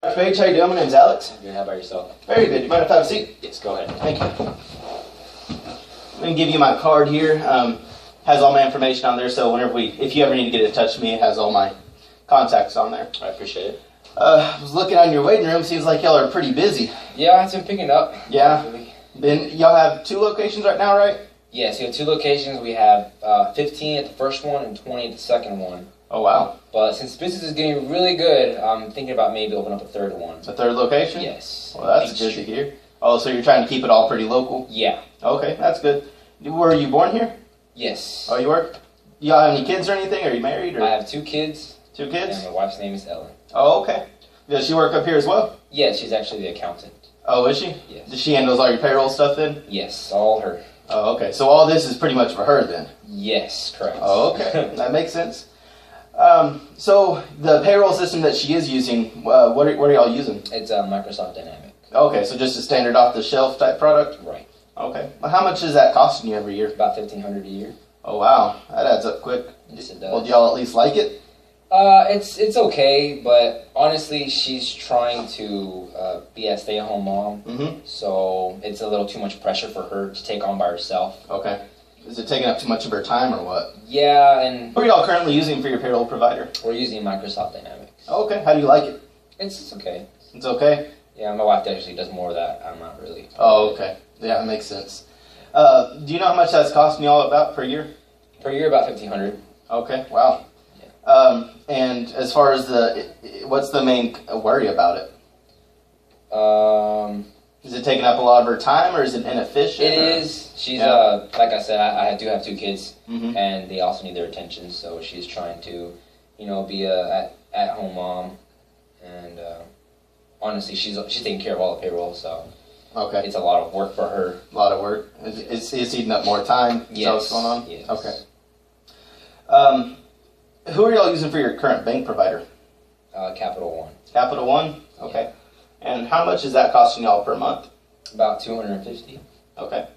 Paige, how you doing? My name's Alex. Good. How about yourself? Very good. You mind if I have a seat? Yes, go ahead. Thank you. I'm going to give you my card here. Has all my information on there, so if you ever need to get in touch with me, it has all my contacts on there. I appreciate it. I was looking on your waiting room. Seems like y'all are pretty busy. Yeah, it's been picking up. Yeah. Actually. Then y'all have 2 locations right now, right? Yes, we have 2 locations. We have 15 at the first one and 20 at the second one. Oh, wow. But since business is getting really good, I'm thinking about maybe opening up a third one. A 3rd location? Yes. Well, that's good to hear. Oh, so you're trying to keep it all pretty local? Yeah. Okay, that's good. Were you born here? Yes. Oh, you were? Y'all have any kids or anything? Are you married? Or? I have 2 kids. 2 kids? And my wife's name is Ellen. Oh, okay. Does she work up here as well? Yes, she's actually the accountant. Oh, is she? Yes. Does she handles all your payroll stuff then? Yes, all her. Oh, okay. So all this is pretty much for her then? Yes, correct. Oh, okay. That makes sense. So the payroll system that she is using, what are y'all using? It's Microsoft Dynamics. Okay, so just a standard off-the-shelf type product? Right. Okay. Well, how much is that costing you every year? About $1,500 a year. Oh, wow. That adds up quick. Yes, it does. Well, do y'all at least like it? It's okay, but honestly, she's trying to be a stay-at-home mom, so it's a little too much pressure for her to take on by herself. Okay. Is it taking up too much of her time or what? Yeah, and Who are y'all currently using for your payroll provider? we're using Microsoft Dynamics. Oh, okay. How do you like it? It's okay. It's okay? Yeah, my wife actually does more of that. I'm not really. Oh, okay. Yeah, that makes sense. Do you know how much that's costing y'all about per year? Per year, about $1,500. Okay, wow. Yeah. And as far as what's the main worry about it? Is it taking up a lot of her time, or is it inefficient? It is. She's like I said, I do have 2 kids, and they also need their attention. So she's trying to, be a at-home mom, and honestly, she's taking care of all the payroll. So okay, it's a lot of work for her. A lot of work. It's eating up more time. Yes. Is that what's going on? Yes. Okay. Who are y'all using for your current bank provider? Capital One. Capital One? Okay. Yeah. And how much is that costing y'all per month? About $250. Okay.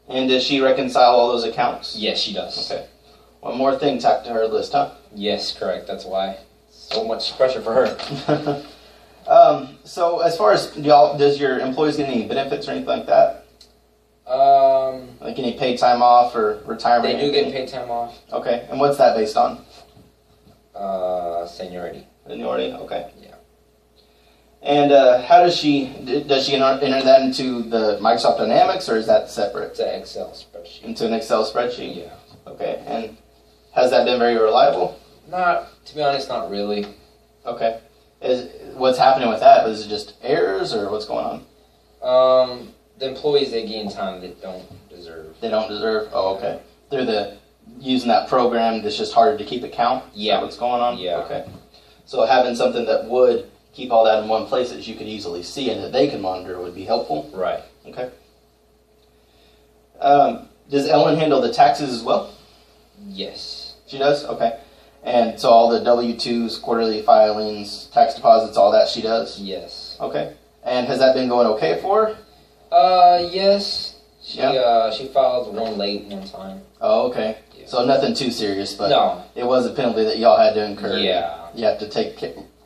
And does she reconcile all those accounts? Yes, she does. Okay. One more thing tacked to her list, huh? Yes, correct. That's why so much pressure for her. So as far as does your employees get any benefits or anything like that? Like any paid time off or retirement? They do get paid time off. Okay. And what's that based on? Seniority. Seniority. Okay. Yeah. And how does she enter that into the Microsoft Dynamics, or is that separate? It's an Excel spreadsheet. Into an Excel spreadsheet? Yeah. Okay. And has that been very reliable? To be honest, not really. Okay. What's happening with that? Is it just errors, or what's going on? The employees, they gain time they don't deserve. They don't deserve? Oh, okay. They're using that program that's just harder to keep account? Yeah. Is that what's going on? Yeah. Okay. So having something that would keep all that in one place that you could easily see and that they can monitor would be helpful? Right. Okay. Does Ellen handle the taxes as well? Yes. She does? Okay. And so all the W-2s, quarterly filings, tax deposits, all that she does? Yes. Okay. And has that been going okay for her? Yes. She filed one late one time. Oh, okay. Yeah. So nothing too serious, but no. It was a penalty that y'all had to incur. Yeah. You have to take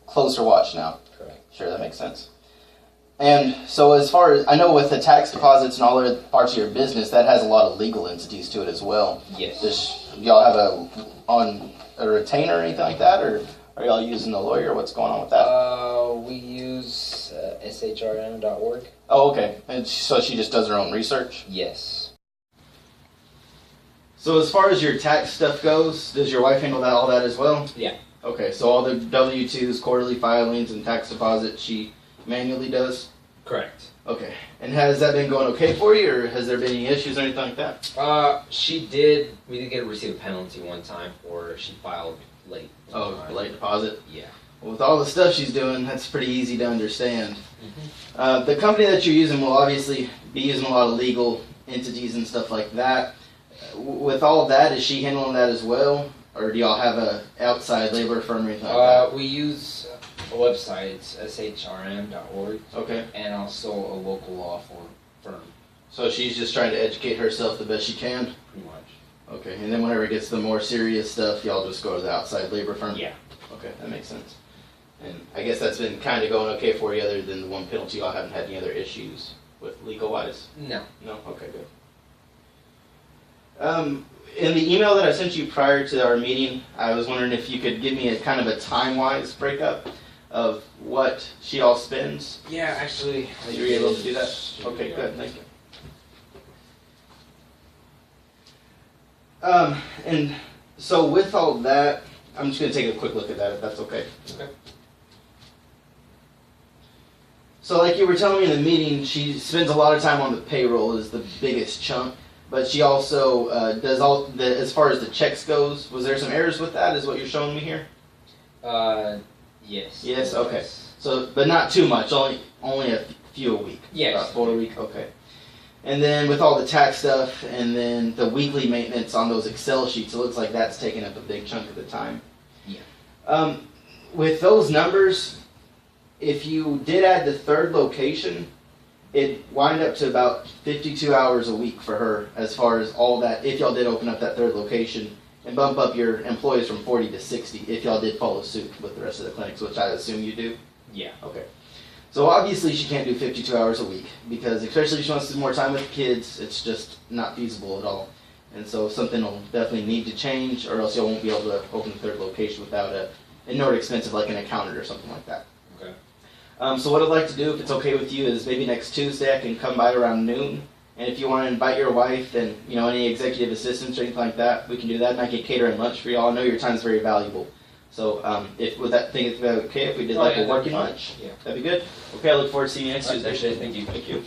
closer watch now. Correct. Sure, that makes sense. And so as far as, I know with the tax deposits and all other parts of your business, that has a lot of legal entities to it as well. Yes. Does y'all have a retainer or anything like that, or are y'all using a lawyer? What's going on with that? We use shrm.org. Oh, okay. And so she just does her own research? Yes. So as far as your tax stuff goes, does your wife handle all that as well? Yeah. Okay, so all the W-2s, quarterly filings, and tax deposits she manually does? Correct. Okay. And has that been going okay for you, or has there been any issues or anything like that? We did receive a penalty one time for she filed late. Late deposit? Yeah. Well, with all the stuff she's doing, that's pretty easy to understand. The company that you're using will obviously be using a lot of legal entities and stuff like that. With all of that, is she handling that as well? Or do y'all have a outside labor firm or anything like that? We use a website, it's shrm.org. Okay. And also a local law firm. So she's just trying to educate herself the best she can? Pretty much. Okay, and then whenever it gets to the more serious stuff, y'all just go to the outside labor firm? Yeah. Okay, that makes sense. And I guess that's been kind of going okay for you, other than the one penalty. I haven't had any other issues with legal-wise? No. No? Okay, good. In the email that I sent you prior to our meeting, I was wondering if you could give me a kind of a time-wise breakup of what she all spends. Yeah, actually. You're able to do that? Okay, good. Thank you. And so with all that, I'm just going to take a quick look at that, if that's okay. Okay. So like you were telling me in the meeting, she spends a lot of time on the payroll is the biggest chunk, but she also does all the, as far as the checks goes, was there some errors with that, is what you're showing me here? Yes. Yes, okay. So, but not too much, only a few a week? Yes. About 4 a week, okay. And then with all the tax stuff, and then the weekly maintenance on those Excel sheets, it looks like that's taking up a big chunk of the time. Yeah. With those numbers, if you did add the third location, it'd wind up to about 52 hours a week for her, as far as all that, if y'all did open up that third location, and bump up your employees from 40 to 60, if y'all did follow suit with the rest of the clinics, which I assume you do. Yeah. Okay. So obviously she can't do 52 hours a week, because especially if she wants to do more time with kids, it's just not feasible at all. And so something will definitely need to change, or else y'all won't be able to open the third location without an more expensive, like an accountant or something like that. Okay. So what I'd like to do, if it's okay with you, is maybe next Tuesday I can come by around noon, and if you want to invite your wife and any executive assistants or anything like that, we can do that, and I can cater in lunch for y'all. I know your time's very valuable. So if would that think it's okay if we did a working lunch? Yeah. That'd be good. Okay, I look forward to seeing you next All right, Tuesday. appreciate it. Thank you. Thank you.